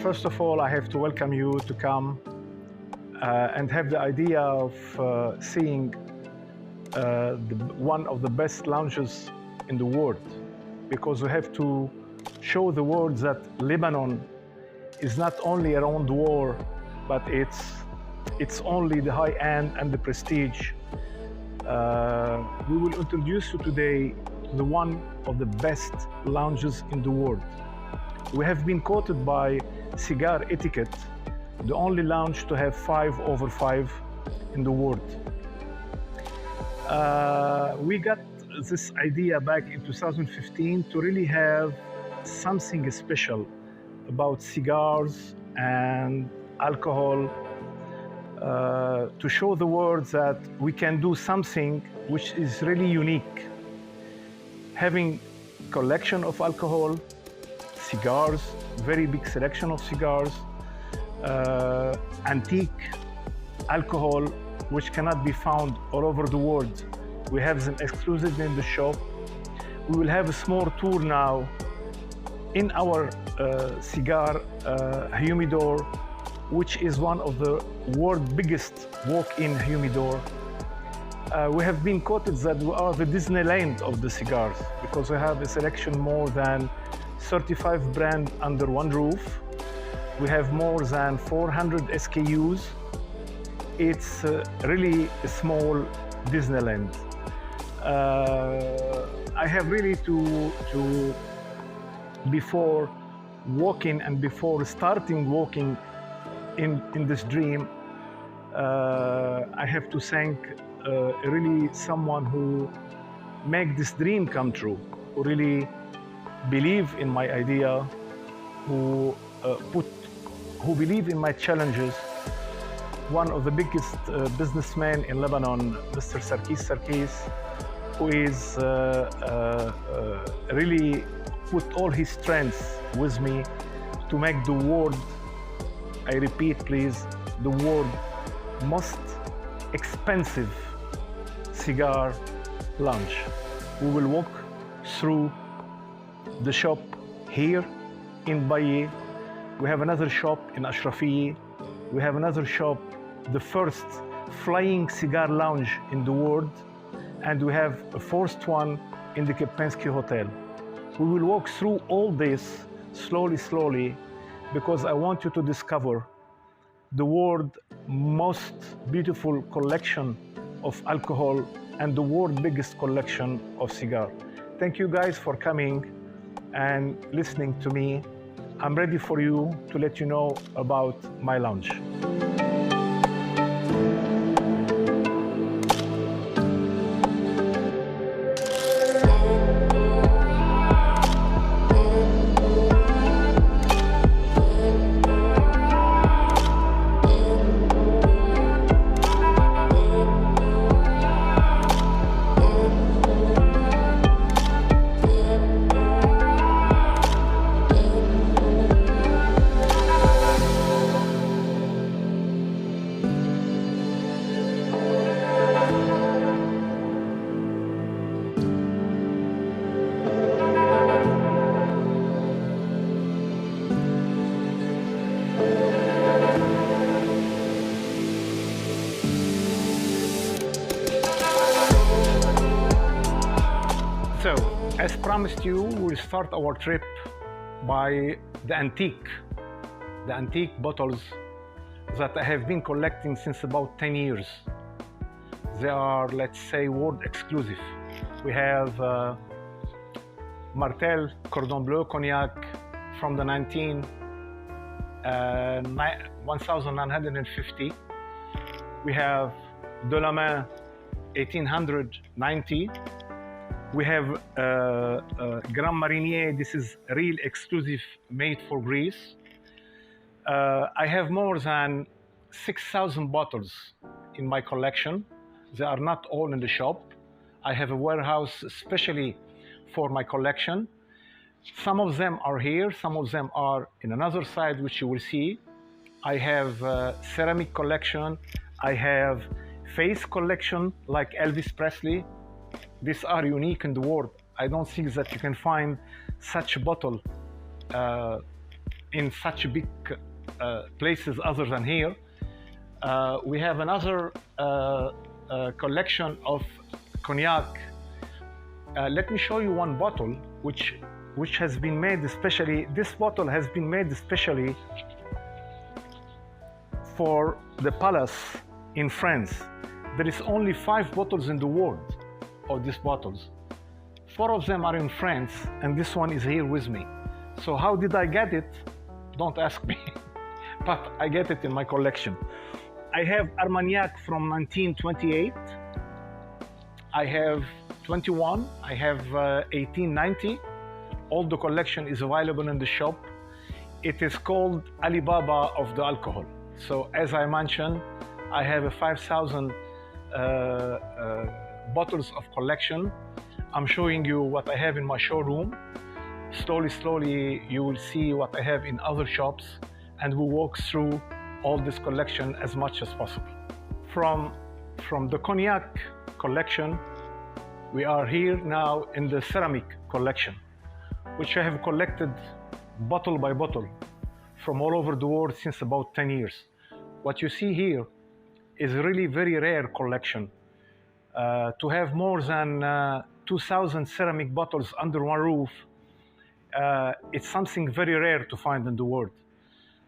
first of all, I have to welcome you to come and have the idea of seeing one of the best lounges in the world, because we have to show the world that Lebanon is not only around the war, but it's only the high end and the prestige. We will introduce you today to the one of the best lounges in the world. We have been quoted by Cigar Etiquette, the only lounge to have 5/5 in the world. We got this idea back in 2015 to really have something special about cigars and alcohol, to show the world that we can do something which is really unique. Having collection of alcohol, cigars, very big selection of cigars, antique alcohol which cannot be found all over the world. We have them exclusively in the shop. We will have a small tour now in our cigar humidor, which is one of the world's biggest walk-in humidor. We have been quoted that we are the Disneyland of the cigars, because we have a selection more than 35 brands under one roof. We have more than 400 SKUs. It's really a small Disneyland. I have really to before walking and before starting walking in this dream, I have to thank really someone who make this dream come true, who really believe in my idea, who believe in my challenges. One of the biggest businessmen in Lebanon, Mr. Sarkis, who is really put all his strengths with me to make the world, I repeat please, the world most expensive cigar lounge. We will walk through the shop here in Dbaye. We have another shop in Ashrafieh. We have another shop, the first flying cigar lounge in the world. And we have a fourth one in the Kempinski Hotel. We will walk through all this slowly, because I want you to discover the world's most beautiful collection of alcohol and the world's biggest collection of cigar. Thank you guys for coming and listening to me. I'm ready for you to let you know about my lounge. So, as promised you, we'll start our trip by the antique bottles that I have been collecting since about 10 years. They are, let's say, world exclusive. We have Martel Cordon Bleu Cognac from the 1950. We have De la Main 1890. We have Grand Marnier. This is real exclusive, made for Greece. I have more than 6,000 bottles in my collection. They are not all in the shop. I have a warehouse especially for my collection. Some of them are here, some of them are in another side, which you will see. I have ceramic collection. I have face collection like Elvis Presley. These are unique in the world. I don't think that you can find such a bottle in such big places other than here. We have another collection of cognac. Let me show you one bottle which has been made especially. This bottle has been made especially for the palace in France. There is only 5 bottles in the world of these bottles. 4 of them are in France, and this one is here with me. So how did I get it? Don't ask me, but I get it in my collection. I have Armagnac from 1928. I have 21. I have 1890. All the collection is available in the shop. It is called Alibaba of the alcohol. So as I mentioned, I have a 5,000 bottles of collection. I'm showing you what I have in my showroom. Slowly, you will see what I have in other shops, and we'll walk through all this collection as much as possible. From the cognac collection, we are here now in the ceramic collection, which I have collected bottle by bottle from all over the world since about 10 years. What you see here is a really very rare collection. To have more than 2,000 ceramic bottles under one roof, it's something very rare to find in the world.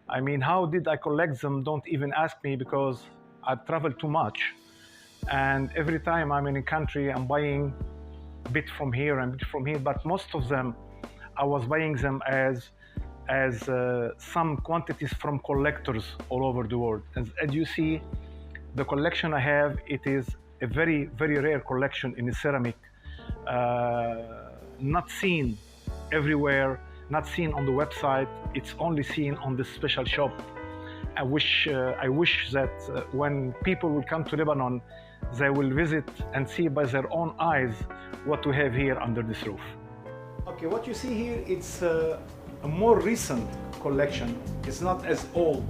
I mean, how did I collect them? Don't even ask me, because I've traveled too much. And every time I'm in a country, I'm buying a bit from here and a bit from here. But most of them, I was buying them as some quantities from collectors all over the world. As you see, the collection I have, it is a very, very rare collection in the ceramic, not seen everywhere, not seen on the website. It's only seen on this special shop. I wish that when people will come to Lebanon, they will visit and see by their own eyes what we have here under this roof. Okay, what you see here, it's a more recent collection. It's not as old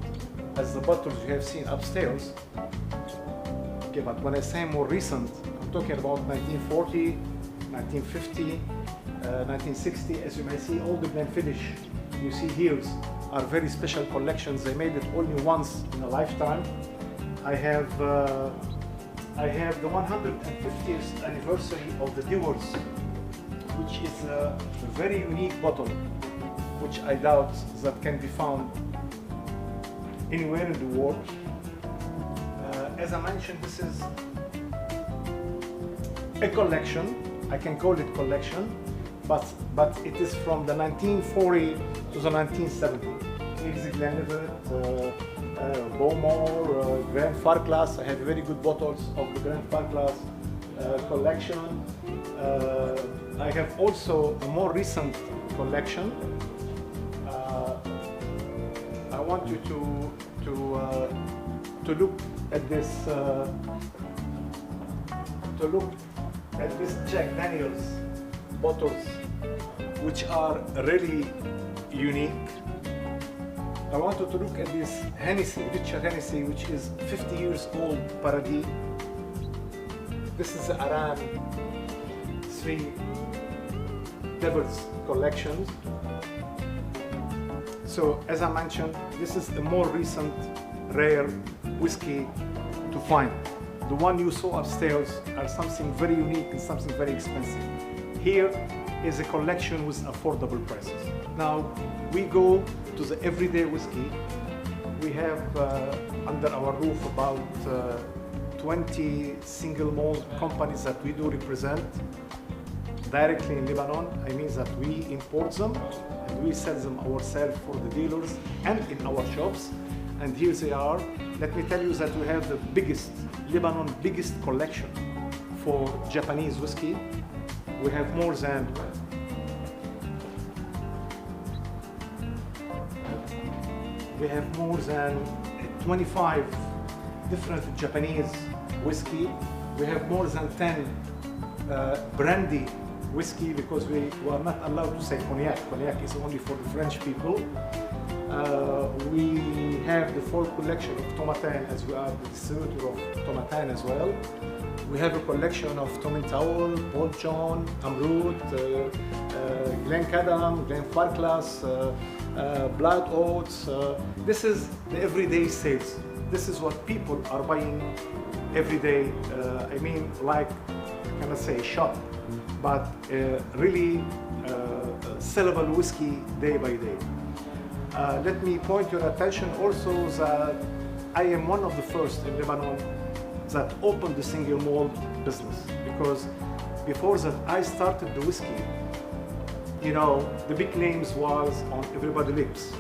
as the bottles you have seen upstairs. Okay, but when I say more recent, I'm talking about 1940, 1950, 1960. As you may see, all the blend finish you see here are very special collections. They made it only once in a lifetime. I have the 150th anniversary of the Divorce, which is a very unique bottle, which I doubt that can be found anywhere in the world. As I mentioned, this is a collection. I can call it collection, but it is from the 1940 to the 1970. Here's the Glenlivet, Bowmore, Grand Farclas. I have very good bottles of the Grand Farclas collection. I have also a more recent collection. I want you to look at this. To look at this Jack Daniels bottles, which are really unique. I want you to look at this Hennessy, Richard Hennessy, which is 50 years old Paradis. This is the Aran 3 Devils collections. So, as I mentioned, this is a more recent, rare whiskey to find. The one you saw upstairs are something very unique and something very expensive. Here is a collection with affordable prices. Now, we go to the everyday whiskey. We have under our roof about 20 single malt companies that we do represent directly in Lebanon. I mean that we import them and we sell them ourselves for the dealers and in our shops. And here they are. Let me tell you that we have the Lebanon biggest collection for Japanese whiskey. We have more than 25 different Japanese whiskey. We have more than 10 brandy whiskey, because we are not allowed to say cognac. Cognac is only for the French people. We have the full collection of Tomatin, as we are the distributor of Tomatin as well. We have a collection of Tomintaul, Paul John, Amrut, Glen Kadam, Glen Farklas, Blood Oats. This is the everyday sales. This is what people are buying every day. I mean, like, can I say shop, but really sellable whiskey day by day. Let me point your attention also that I am one of the first in Lebanon that opened the single malt business, because before that I started the whiskey, you know, the big names was on everybody's lips.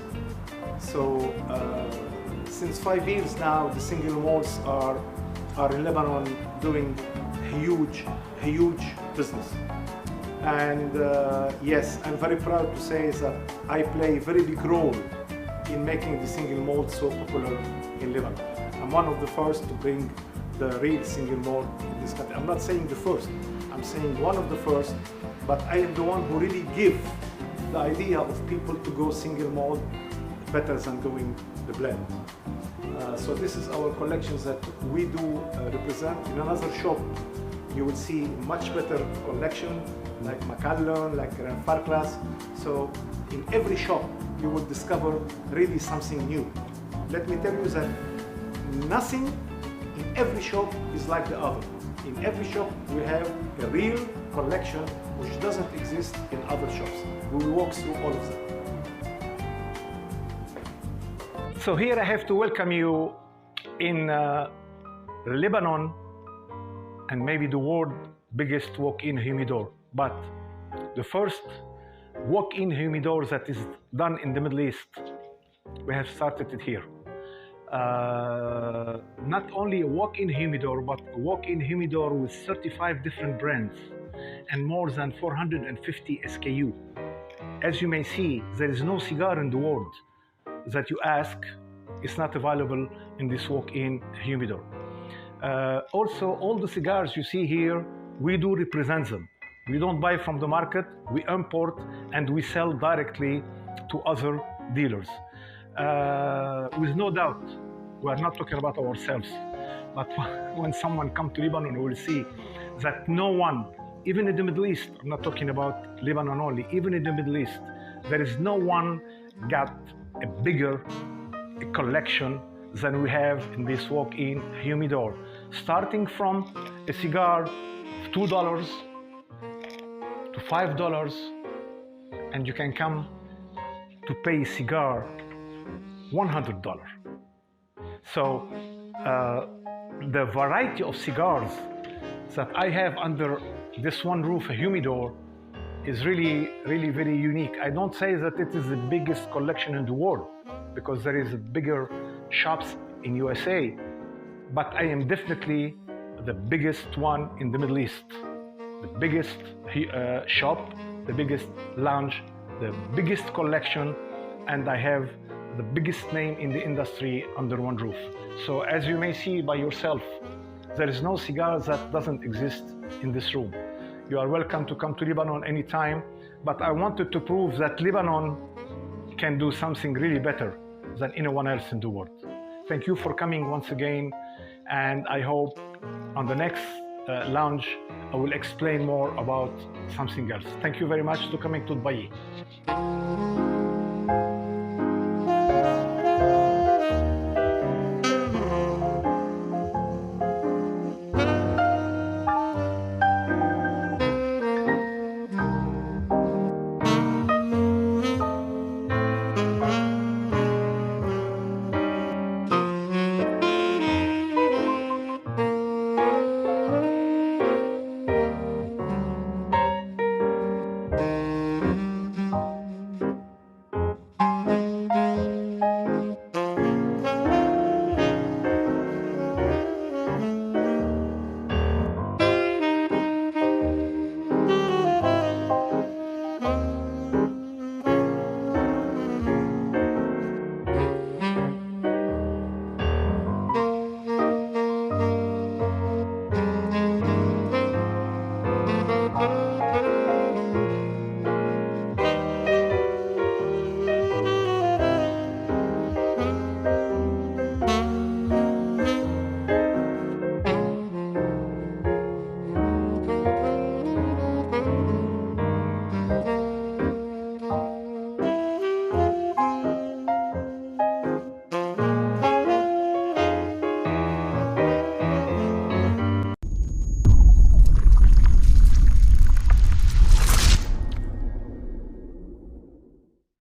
So since 5 years now, the single malts are in Lebanon doing huge business. And yes, I'm very proud to say that I play a very big role in making the single malt so popular in Lebanon. I'm one of the first to bring the real single malt in this country. I'm not saying the first, I'm saying one of the first, but I am the one who really give the idea of people to go single malt better than going the blend. So this is our collections that we do represent. In another shop, you will see much better collection, like Macallan, like Grand Farklas. So in every shop, you will discover really something new. Let me tell you that nothing in every shop is like the other. In every shop, we have a real collection which doesn't exist in other shops. We will walk through all of them. So here I have to welcome you in Lebanon, and maybe the world's biggest walk-in humidor. But the first walk-in humidor that is done in the Middle East, we have started it here. Not only a walk-in humidor, but a walk-in humidor with 35 different brands and more than 450 SKU. As you may see, there is no cigar in the world that you ask is not available in this walk-in humidor. Also, all the cigars you see here, we do represent them. We don't buy from the market, we import and we sell directly to other dealers. With no doubt, we are not talking about ourselves, but when someone comes to Lebanon, we will see that no one, even in the Middle East, I'm not talking about Lebanon only, even in the Middle East, there is no one got a bigger collection than we have in this walk-in humidor. Starting from a cigar of $2 to $5, and you can come to pay a cigar $100. So the variety of cigars that I have under this one roof, a humidor, is really very unique. I don't say that it is the biggest collection in the world, because there is bigger shops in USA, but I am definitely the biggest one in the Middle East. The biggest shop, the biggest lounge, the biggest collection, and I have the biggest name in the industry under one roof. So as you may see by yourself, there is no cigar that doesn't exist in this room. You are welcome to come to Lebanon anytime, but I wanted to prove that Lebanon can do something really better than anyone else in the world. Thank you for coming once again, and I hope on the next lounge I will explain more about something else. Thank you very much for coming to Dbaye.